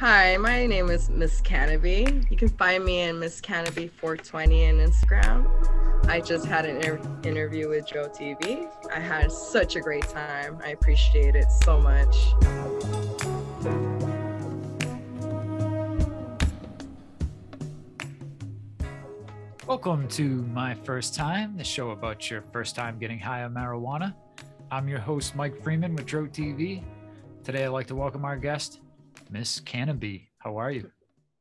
Hi, my name is Miss CannaBee. You can find me in Miss CannaBee 420 on Instagram. I just had an interview with Joe TV. I had such a great time. I appreciate it so much. Welcome to My First Time, the show about your first time getting high on marijuana. I'm your host, Mike Freeman with Joe TV. Today, I'd like to welcome our guest, Miss CannaBee. How are you?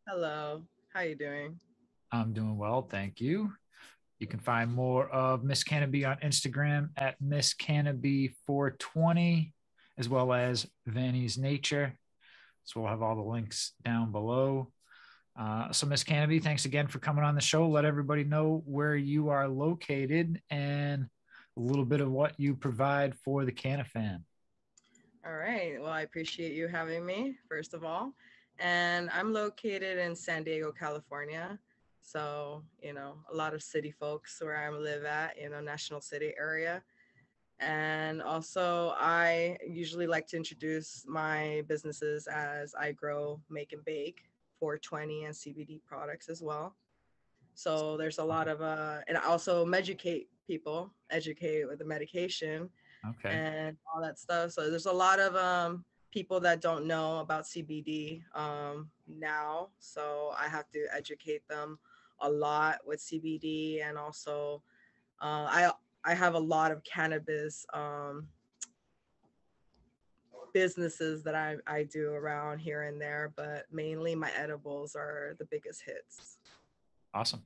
Hello, how you doing? I'm doing well, thank you. You can find more of Miss CannaBee on Instagram at Miss CannaBee 420, as well as Vanys Nature. So we'll have all the links down below. So Miss CannaBee, thanks again for coming on the show. Let everybody know where you are located and a little bit of what you provide for the Canna fan. All right. Well, I appreciate you having me, first of all. And I'm located in San Diego, California. So, a lot of city folks where I live at, National City area. And also, I usually like to introduce my businesses as I grow, make, and bake 420 and CBD products as well. So there's a lot of, and I also educate with the medication Okay. and all that stuff. So there's a lot of people that don't know about CBD now. So I have to educate them a lot with CBD, and also I have a lot of cannabis businesses that I do around here and there, but mainly my edibles are the biggest hits. Awesome.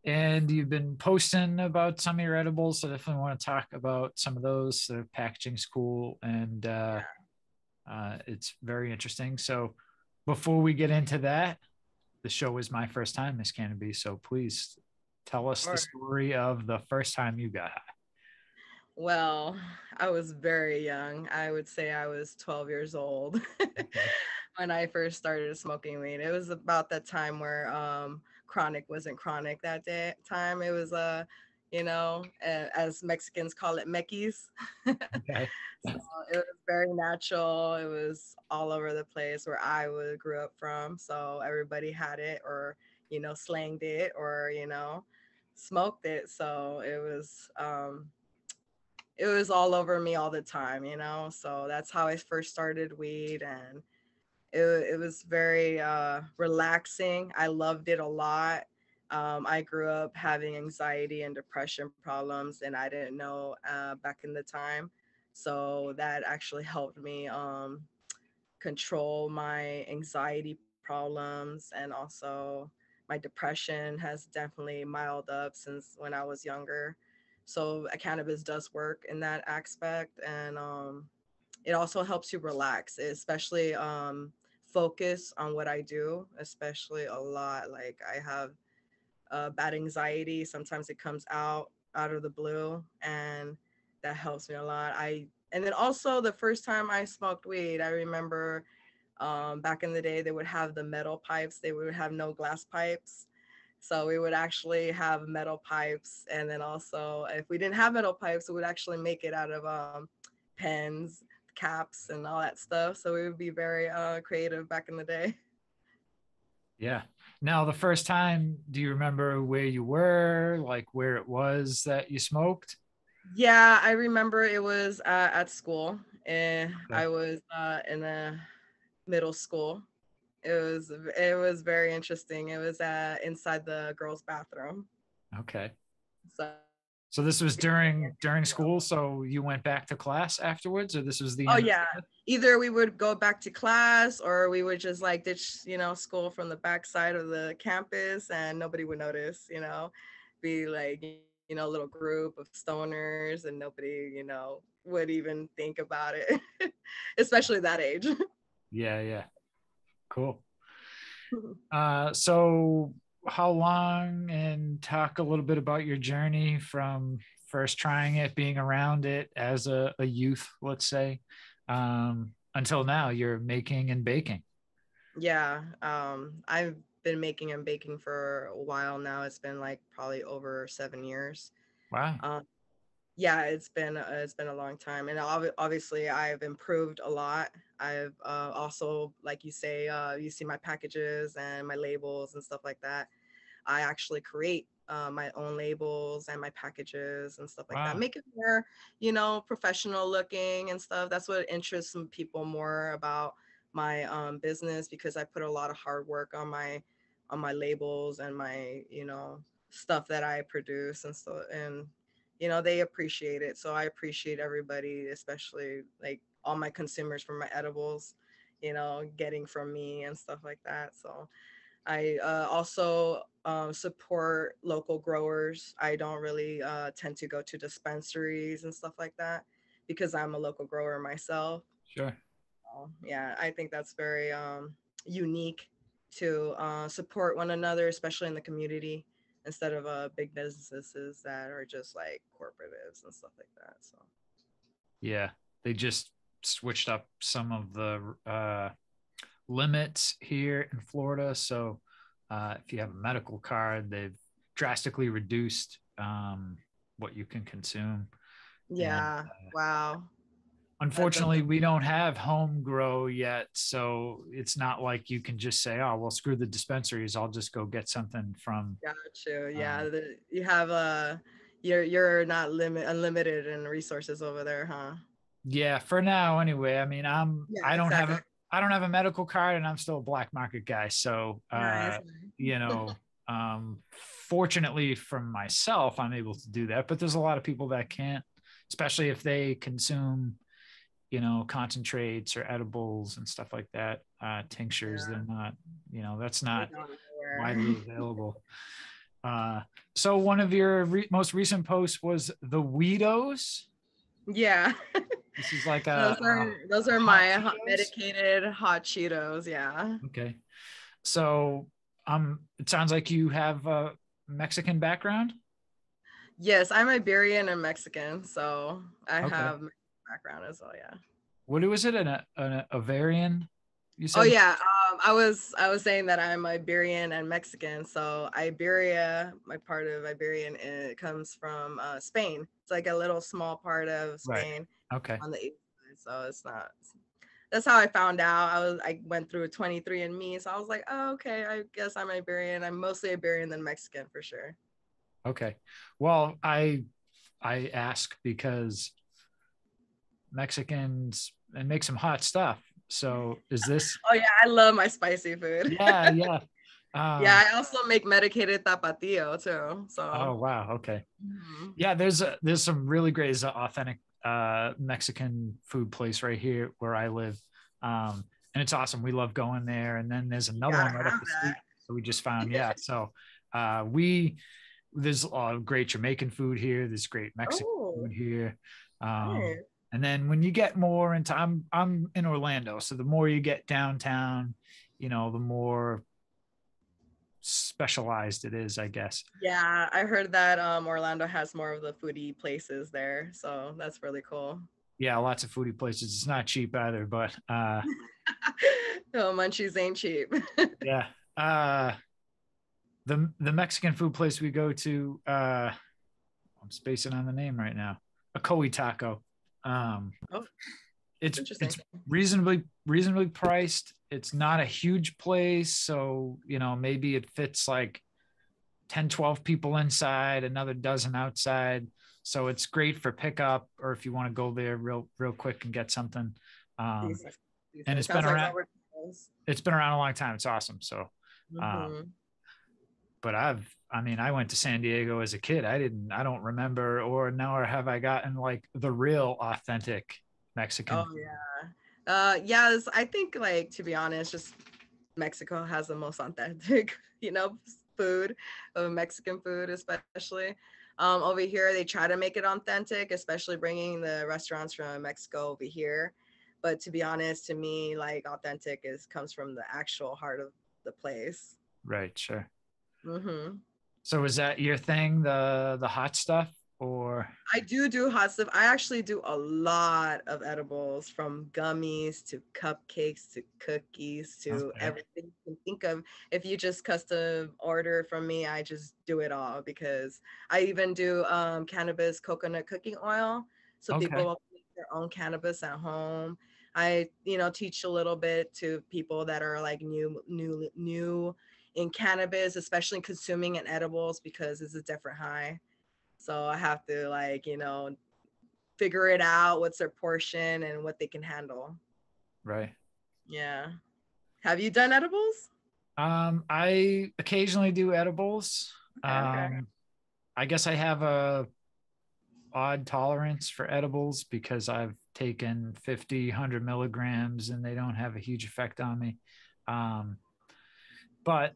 And you've been posting about some of your edibles. So definitely want to talk about some of those. The packaging's cool and it's very interesting. So before we get into that, the show is my first time, Miss CannaBee. So please tell us the Or story of the first time you got high. Well, I was very young. I would say I was 12 years old Okay. when I first started smoking weed. It was about that time where chronic wasn't chronic that day time. It was as Mexicans call it, mequis. Okay. So it was very natural. It was all over the place where grew up from. So everybody had it, or slanged it, or smoked it. So it was all over me all the time. So that's how I first started weed, and it was very relaxing. I loved it a lot. I grew up having anxiety and depression problems, and I didn't know back in the time. So that actually helped me control my anxiety problems, and also my depression has definitely miled up since when I was younger. So cannabis does work in that aspect, and it also helps you relax, especially focus on what I do, especially a lot. Like I have bad anxiety. Sometimes it comes out of the blue, and that helps me a lot. And then also the first time I smoked weed, I remember back in the day they would have the metal pipes. They would have no glass pipes. So we would actually have metal pipes, and then also if we didn't have metal pipes, we would actually make it out of pens, caps, and all that stuff. So we would be very creative back in the day. Yeah. Now, the first time, do you remember where you were, like where it was that you smoked? Yeah, I remember it was at school. And Okay. I was in a middle school. It was very interesting. It was inside the girls' bathroom. Okay. So So this was during school. So you went back to class afterwards, or this was the oh end yeah, of it? either we would go back to class, or we would just like ditch, school from the backside of the campus, and nobody would notice. Be like, a little group of stoners, and nobody, would even think about it, especially that age. Yeah, yeah. Cool. So how long, and talk a little bit about your journey from first trying it, being around it as a youth, let's say, until now you're making and baking. Yeah, I've been making and baking for a while now. It's been like probably over 7 years. Wow. Um, Yeah, it's been a long time, and obviously I've improved a lot. I've also, like you say, you see my packages and my labels and stuff like that. I actually create my own labels and my packages and stuff like that. Wow. Make it more, professional looking and stuff. That's what interests some people more about my business, because I put a lot of hard work on my labels and my, stuff that I produce and so, and they appreciate it. So I appreciate everybody, especially like all my consumers for my edibles, getting from me and stuff like that. So I also support local growers. I don't really tend to go to dispensaries and stuff like that because I'm a local grower myself. Sure. Yeah, I think that's very unique to support one another, especially in the community, instead of big businesses that are just like corporatives and stuff like that. So Yeah, they just switched up some of the limits here in Florida. So if you have a medical card, they've drastically reduced what you can consume. And yeah, wow, that's unfortunately, we don't have home grow yet. So it's not like you can just say, oh, well, screw the dispensaries. I'll just go get something from. got you. Yeah, Um, you have you're not unlimited in resources over there, huh? yeah, for now, anyway. I mean, Yeah, I don't have exactly. a medical card, and I'm still a black market guy. So, Nice. you know, fortunately for myself, I'm able to do that. But there's a lot of people that can't, especially if they consume, concentrates or edibles and stuff like that, tinctures. Yeah, They're not, that's they not don't anywhere. widely available. So one of your most recent posts was the Weedos. Yeah. This is like Those are hot my Cheetos. medicated hot Cheetos. Yeah. Okay. So it sounds like you have a Mexican background. Yes, I'm Iberian and Mexican, so I Okay. have Mexican background as well. Yeah. What was it? An Avarian? You Oh said? yeah. I was saying that I'm Iberian and Mexican. So Iberia, my part of Iberian, it comes from Spain. It's like a little small part of Right. Spain Okay. on the east side. So it's not. That's how I found out. I went through a 23andMe, so I was like, oh, okay, I guess I'm Iberian. I'm mostly Iberian than Mexican for sure. Okay. Well, I ask because Mexicans and make some hot stuff. So is this? Oh yeah, I love my spicy food. Yeah, yeah. Yeah, Um, I also make medicated tapatio too. So oh wow. Okay. mhm. Yeah, there's some really great, there's an authentic Mexican food place right here where I live. And it's awesome. We love going there. And then there's You another gotta one right up have the street that we just found. that. Yeah. So we there's great Jamaican food here. There's great Mexican Oh, food here. Um, nice. and then when you get more into, I'm in Orlando, so the more you get downtown, the more specialized it is, I guess. Yeah, I heard that Orlando has more of the foodie places there, so that's really cool. Yeah, lots of foodie places. It's not cheap either, but No, munchies ain't cheap. yeah. The Mexican food place we go to, I'm spacing on the name right now. A Koi Taco. Um, Oh, interesting. it's reasonably priced. It's not a huge place, so maybe it fits like 10, 12 people inside, another dozen outside. So it's great for pickup, or if you want to go there real quick and get something. Um, Decent. and Decent. Sounds like Robert. it's been around a long time. It's awesome. So Mm-hmm. but I went to San Diego as a kid. I don't remember, or nor have I gotten like the real authentic Mexican Oh food. yeah. Yes, I think like to be honest, just Mexico has the most authentic, food of Mexican food, especially. Over here, they try to make it authentic, especially bringing the restaurants from Mexico over here. But to be honest, to me, like authentic comes from the actual heart of the place. Right, sure. Mm-hmm. So is that your thing, the hot stuff? or I do hot stuff. I actually do a lot of edibles, from gummies to cupcakes to cookies to okay. everything you can think of. If you just custom order from me, I just do it all, because I even do cannabis coconut cooking oil. So people Okay. will make their own cannabis at home. I, teach a little bit to people that are like new in cannabis, especially consuming in edibles, because it's a different high. So I have to, like, figure it out, what's their portion and what they can handle. Right. Yeah. Have you done edibles? I occasionally do edibles. Okay, okay. I guess I have a odd tolerance for edibles because I've taken 50, 100 milligrams and they don't have a huge effect on me. Um, but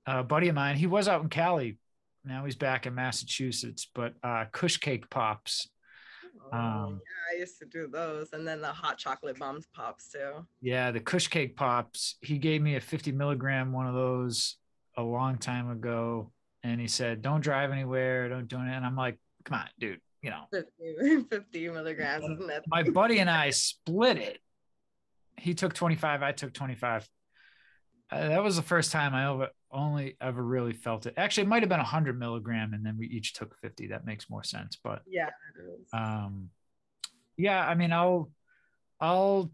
a buddy of mine, he was out in Cali. Now he's back in Massachusetts, but Kush Cake Pops. Oh, Um, yeah, I used to do those. And then the hot chocolate bombs pops too. yeah, the Kush Cake Pops. He gave me a 50 milligram one of those a long time ago. And he said, don't drive anywhere, don't do it. And I'm like, come on, dude, 50 milligrams is my nothing. buddy and I split it. He took 25, I took 25. That was the first time I only ever really felt it. Actually, it might have been 100 milligram, and then we each took 50. That makes more sense. But Yeah, it is. um, yeah, I mean, I'll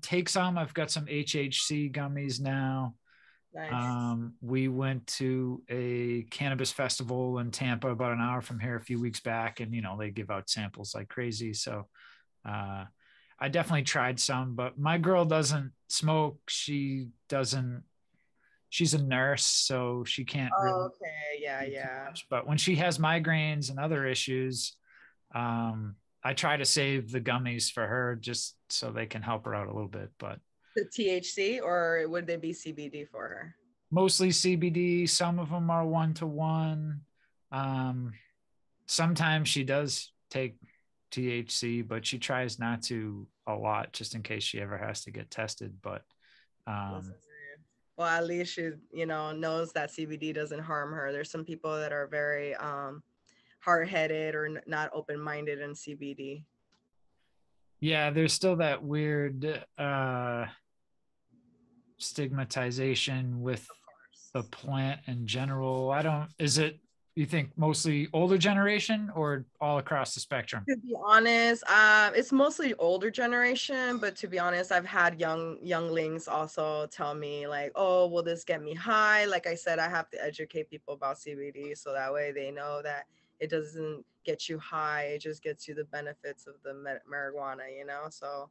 take some. I've got some HHC gummies now. Nice. We went to a cannabis festival in Tampa about an hour from here a few weeks back, and they give out samples like crazy. So uh, I definitely tried some, but my girl doesn't smoke. She's a nurse, so she can't Oh, really okay. Yeah, do too yeah. much. But when she has migraines and other issues, I try to save the gummies for her just so they can help her out a little bit. But The THC, or would they be CBD for her? mostly CBD. Some of them are 1-to-1. Um, Sometimes she does take THC, but she tries not to a lot just in case she ever has to get tested. But That's um, weird. Well, at least she, knows that CBD doesn't harm her. There's some people that are very hard-headed or not open-minded in CBD. yeah, there's still that weird stigmatization with Of course. the plant in general. Is it, you think mostly older generation or all across the spectrum? To be honest, it's mostly older generation, but to be honest, I've had younglings also tell me like, "Oh, will this get me high?" Like I said, I have to educate people about CBD so that way they know that it doesn't get you high; it just gets you the benefits of the marijuana. So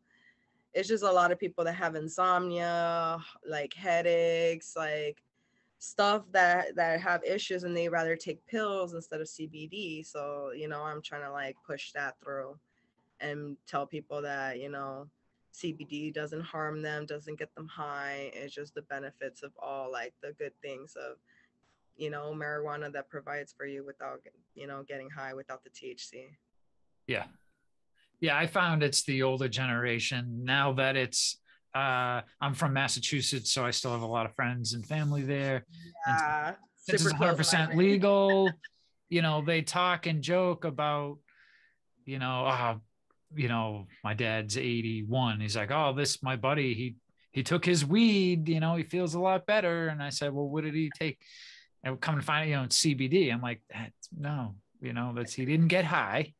it's just a lot of people that have insomnia, like headaches, like stuff that have issues, and they rather take pills instead of CBD. So I'm trying to like push that through and tell people that CBD doesn't harm them, doesn't get them high. It's just the benefits of all, like, the good things of marijuana that provides for you without getting high without the THC. Yeah. Yeah, I found it's the older generation now that I'm from Massachusetts, so I still have a lot of friends and family there. And Yeah, since it's super close 100% by. legal, they talk and joke about, you know, uh, my dad's 81. He's like, oh, this, my buddy, he took his weed, he feels a lot better. And I said, well, what did he take? And come and find it, it's CBD. I'm like, no, he didn't get high,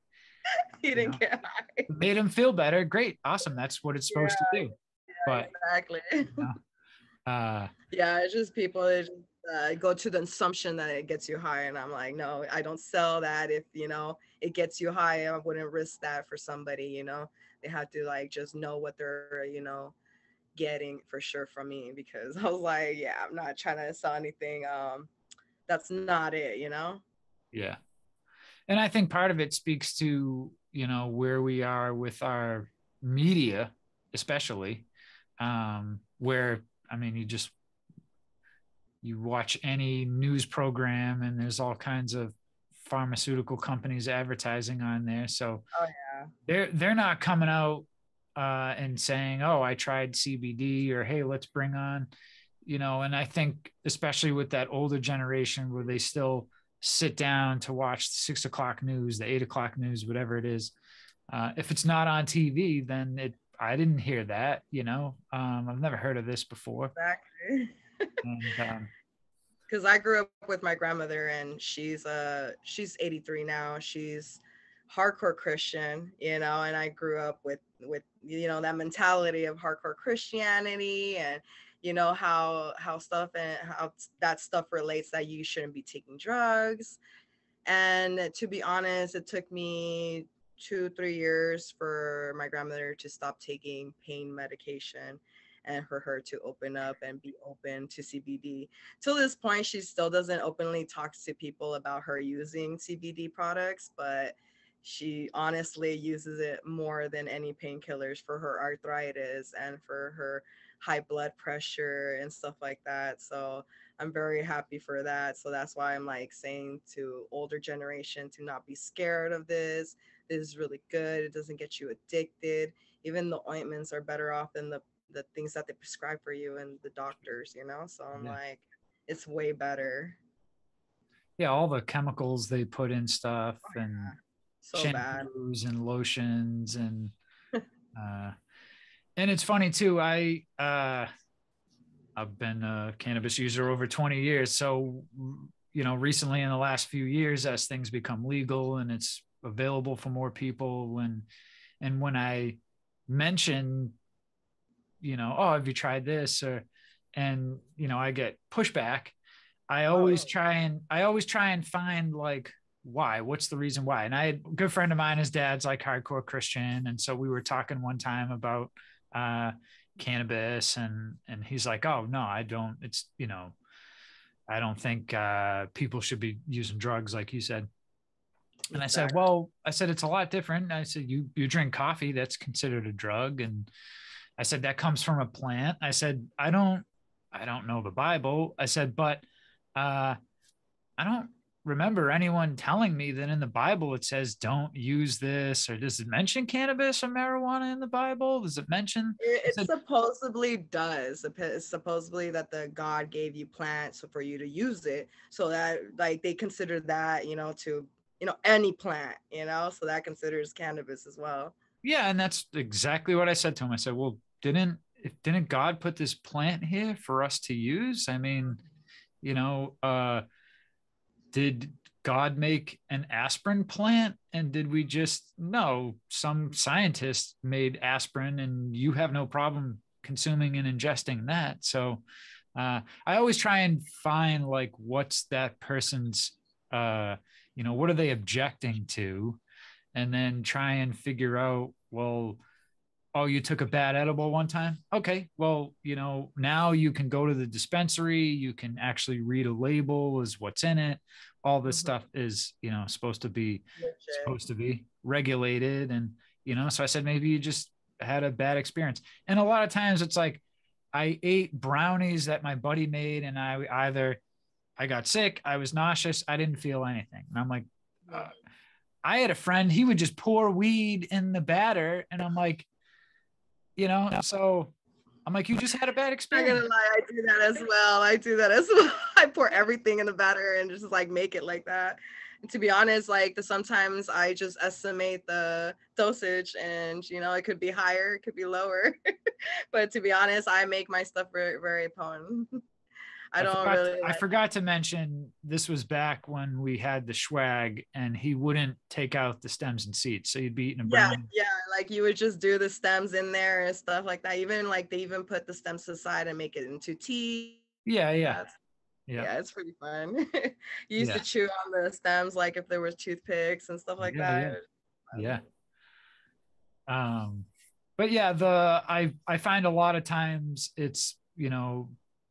He you didn't know, get high. it made him feel better. Great. Awesome. That's what it's Yeah, supposed to do. yeah, But, exactly. you know, uh, Yeah, it's just people that just go to the assumption that it gets you high, and I'm like, no, I don't sell that. If it gets you high, I wouldn't risk that for somebody. They have to, like, just know what they're getting for sure from me, because I was like, yeah, I'm not trying to sell anything. That's not it. yeah. And I think part of it speaks to, where we are with our media, especially, where, I mean, you watch any news program and there's all kinds of pharmaceutical companies advertising on there. So Oh yeah. they're not coming out and saying, oh, I tried CBD, or hey, let's bring on, and I think especially with that older generation where they still sit down to watch the 6 o'clock news, the 8 o'clock news, whatever it is. If it's not on TV, then I didn't hear that, I've never heard of this before. Exactly. And Because I grew up with my grandmother, and she's 83 now. She's hardcore Christian, and I grew up with that mentality of hardcore Christianity, and how stuff and how that stuff relates, that you shouldn't be taking drugs. And to be honest, it took me 2 3 years for my grandmother to stop taking pain medication, and for her to open up and be open to CBD. Till this point, she still doesn't openly talk to people about her using CBD products, but she honestly uses it more than any painkillers for her arthritis and for her high blood pressure and stuff like that. So I'm very happy for that. So that's why I'm like saying to older generation to not be scared of this. This is really good. It doesn't get you addicted. Even the ointments are better off than the things that they prescribe for you and the doctors. So I'm yeah, like, it's way better. yeah, all the chemicals they put in stuff Oh and yeah, so bad. shampoos and lotions uh, and it's funny too. I've been a cannabis user over 20 years. So, recently in the last few years, as things become legal and it's available for more people, when I mention, oh, have you tried this? I get pushback. I Oh always really? try and find like why, what's the reason why. And I had a good friend of mine, his dad's like hardcore Christian. And so we were talking one time about uh cannabis, and he's like, oh no, I don't, I don't think people should be using drugs like you said. And I said, Exactly. well, it's a lot different. I said, you drink coffee, that's considered a drug. And I said, that comes from a plant. I said, I don't know the Bible. I said, but uh I don't remember anyone telling me that in the Bible it says don't use this, or does it mention cannabis or marijuana in the Bible? Does it mention? I It said, supposedly does. It's supposedly that the God gave you plants for you to use it, so that like they consider that to any plant, so that considers cannabis as well. yeah, and that's exactly what I said to him. I said, well, didn't God put this plant here for us to use? I mean, you know, uh, did God make an aspirin plant? And did we just, no, some scientist made aspirin and you have no problem consuming and ingesting that. So I always try and find like what's that person's, what are they objecting to? And then try and figure out, well, oh, you took a bad edible one time. Okay, well, now you can go to the dispensary, you can actually read a label as what's in it. All this Mhm. stuff is Legit. supposed to be regulated. And so I said, maybe you just had a bad experience. And a lot of times it's like I ate brownies that my buddy made, and I got sick, I was nauseous, I didn't feel anything. And I'm like, Mhm. uh, I had a friend, he would just pour weed in the batter, and I'm like, so I'm like, you just had a bad Not gonna experience. lie, I do that as well. I do that as well. I pour everything in the batter and just like make it like that. And to be honest, like sometimes I just estimate the dosage, and it could be higher, it could be lower. But to be honest, I make my stuff very, very potent. I I don't forgot. really I like. forgot to mention this was back when we had the swag, and he wouldn't take out the stems and seeds, so you'd be eating a Yeah, brownie. yeah, like you would just do the stems in there and stuff like that. Even like they even put the stems aside and make it into tea. Yeah, yeah, That's yeah, Yeah, it's pretty fun. You used to yeah, chew on the stems like if there was toothpicks and stuff like yeah, that. yeah, It was yeah. fun. But yeah, I find a lot of times it's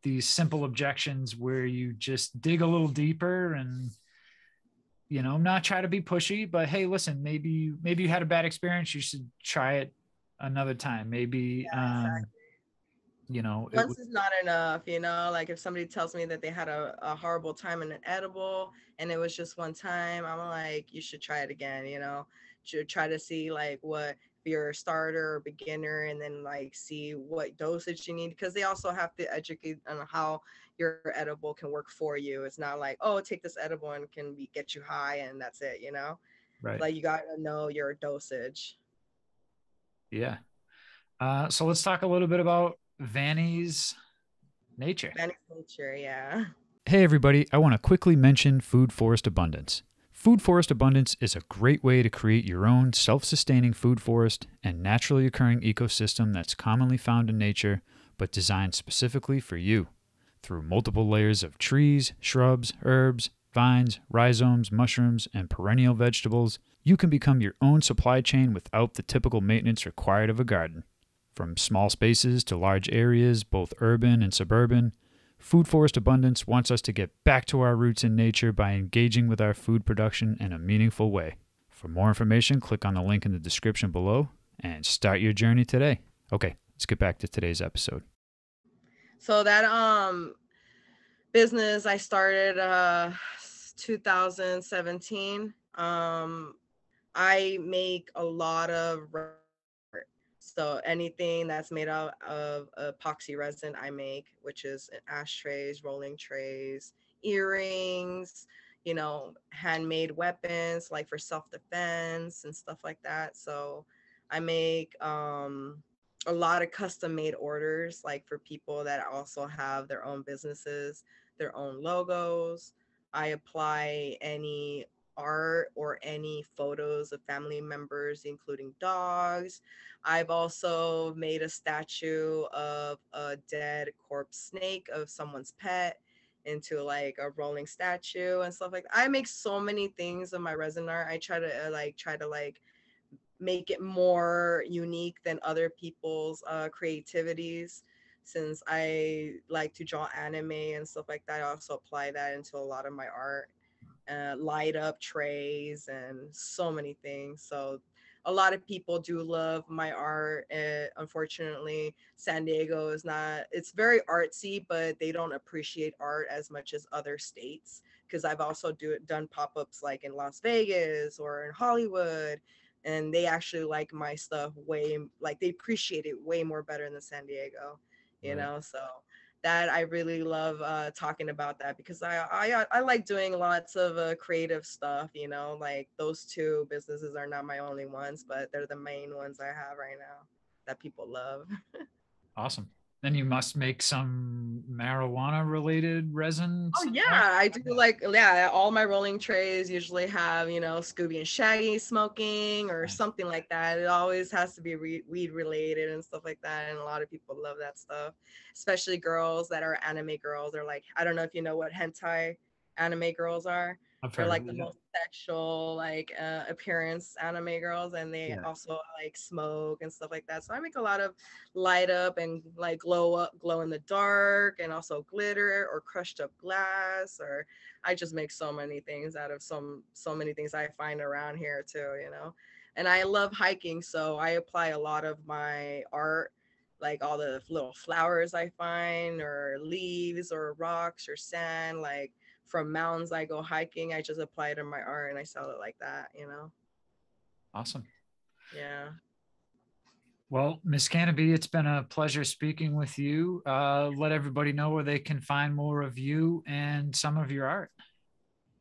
these simple objections where you just dig a little deeper and not try to be pushy, but hey, listen, maybe you had a bad experience, you should try it another time. Maybe Yeah, exactly. it Once is not enough. Like if somebody tells me that they had a horrible time in an edible and it was just one time, I'm like, you should try it again. Should try to see like what if you're a starter or beginner, and then like see what dosage you need, because they also have to educate on how your edible can work for you. It's not like, oh, take this edible and get you high and that's it, you know? Right. Like you got to know your dosage. Yeah. So let's talk a little bit about Vanys Nature. Vanys Nature, yeah. Hey everybody, I want to quickly mention food forest abundance. Food forest abundance is a great way to create your own self-sustaining food forest and naturally occurring ecosystem that's commonly found in nature, but designed specifically for you. Through multiple layers of trees, shrubs, herbs, vines, rhizomes, mushrooms, and perennial vegetables, you can become your own supply chain without the typical maintenance required of a garden. From small spaces to large areas, both urban and suburban, Food Forest Abundance wants us to get back to our roots in nature by engaging with our food production in a meaningful way. For more information, click on the link in the description below and start your journey today. Okay, let's get back to today's episode. So that business I started 2017. I make a lot of art. So anything that's made out of epoxy resin, I make, which is ashtrays, rolling trays, earrings, you know, handmade weapons like for self-defense and stuff like that. So I make a lot of custom made orders, like for people that also have their own businesses, their own logos. I apply any art or any photos of family members, including dogs. I've also made a statue of a dead corpse snake of someone's pet into like a rolling statue and stuff like that. I make so many things of my resin art. I try to make it more unique than other people's creativities. Since I like to draw anime and stuff like that, I also apply that into a lot of my art. Light up trays and so many things. So a lot of people do love my art. Unfortunately, San Diego is not, it's very artsy, but they don't appreciate art as much as other states. Because I've also done pop-ups like in Las Vegas or in Hollywood, and they actually like my stuff way, like they appreciate it way more better than San Diego, you Right. know? So that I really love talking about that, because I like doing lots of creative stuff, you know, like those two businesses are not my only ones, but they're the main ones I have right now that people love. Awesome. Then you must make some marijuana related resins. Oh yeah, I do like, yeah, all my rolling trays usually have, you know, Scooby and Shaggy smoking or Nice. something like that. It always has to be weed related and stuff like that, and a lot of people love that stuff, especially girls that are anime girls. They're like, I don't know if you know what hentai anime girls are. I've They're heard of like the it. most sexual like appearance anime girls, and they Yeah. also like smoke and stuff like that. So I make a lot of light up and like glow in the dark, and also glitter or crushed up glass, or I just make so many things out of so many things I find around here too, you know. And I love hiking, so I apply a lot of my art, like all the little flowers I find or leaves or rocks or sand, like from mountains I go hiking, I just apply it in my art and I sell it like that, you know. Awesome. Yeah. Well, Miss CannaBee, it's been a pleasure speaking with you. Let everybody know where they can find more of you and some of your art.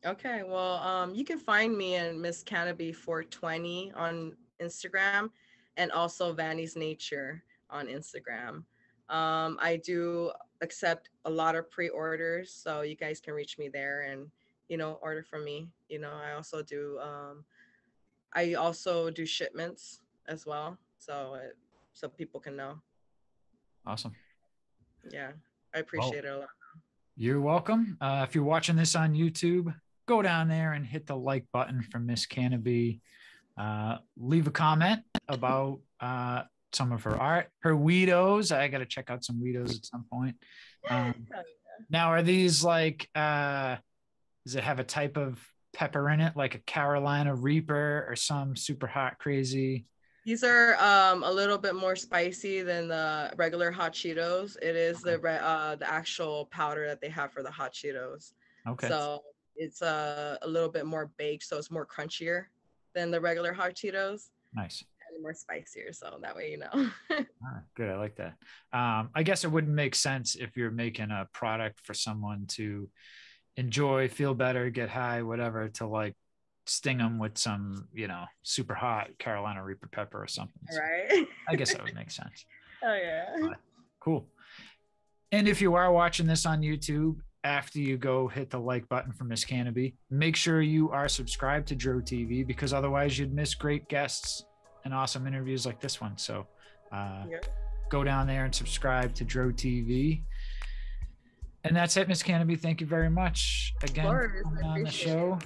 Okay, well, you can find me in Miss CannaBee 420 on Instagram, and also Vanys Nature on Instagram. I do accept a lot of pre-orders, so you guys can reach me there and, you know, order from me. You know, I also do shipments as well, so so people can know. Awesome. Yeah, I Well, appreciate it a lot. you're welcome. If you're watching this on YouTube, go down there and hit the like button for Miss CannaBee. Leave a comment about some of her art, her Weedos. I got to check out some Weedos at some point. Now, are these like, does it have a type of pepper in it, like a Carolina Reaper or some super hot, crazy? These are a little bit more spicy than the regular hot Cheetos. It is Okay. the actual powder that they have for the hot Cheetos. Okay. So it's a little bit more baked, so it's more crunchier than the regular hot Cheetos. Nice. more spicier, so that way you know. Good, I like that. I guess it wouldn't make sense if you're making a product for someone to enjoy, feel better, get high, whatever, to like sting them with some, you know, super hot Carolina Reaper pepper or something. So Right. I guess that would make sense. Oh yeah. But cool. And if you are watching this on YouTube, after you go hit the like button for Miss CannaBee, make sure you are subscribed to Dro TV, because otherwise you'd miss great guests and awesome interviews like this one. So go down there and subscribe to Dro TV. And that's it, Miss CannaBee. Thank you very much again for coming on the show.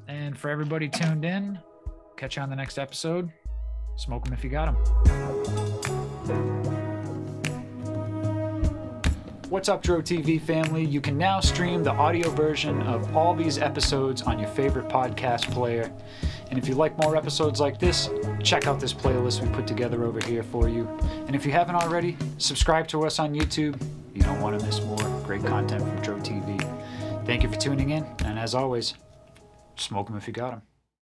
And for everybody tuned in, catch you on the next episode. Smoke them if you got them. What's up, Dro TV family? You can now stream the audio version of all these episodes on your favorite podcast player. And if you like more episodes like this, check out this playlist we put together over here for you. And if you haven't already, subscribe to us on YouTube. You don't want to miss more great content from Dro TV. Thank you for tuning in, and as always, smoke them if you got them.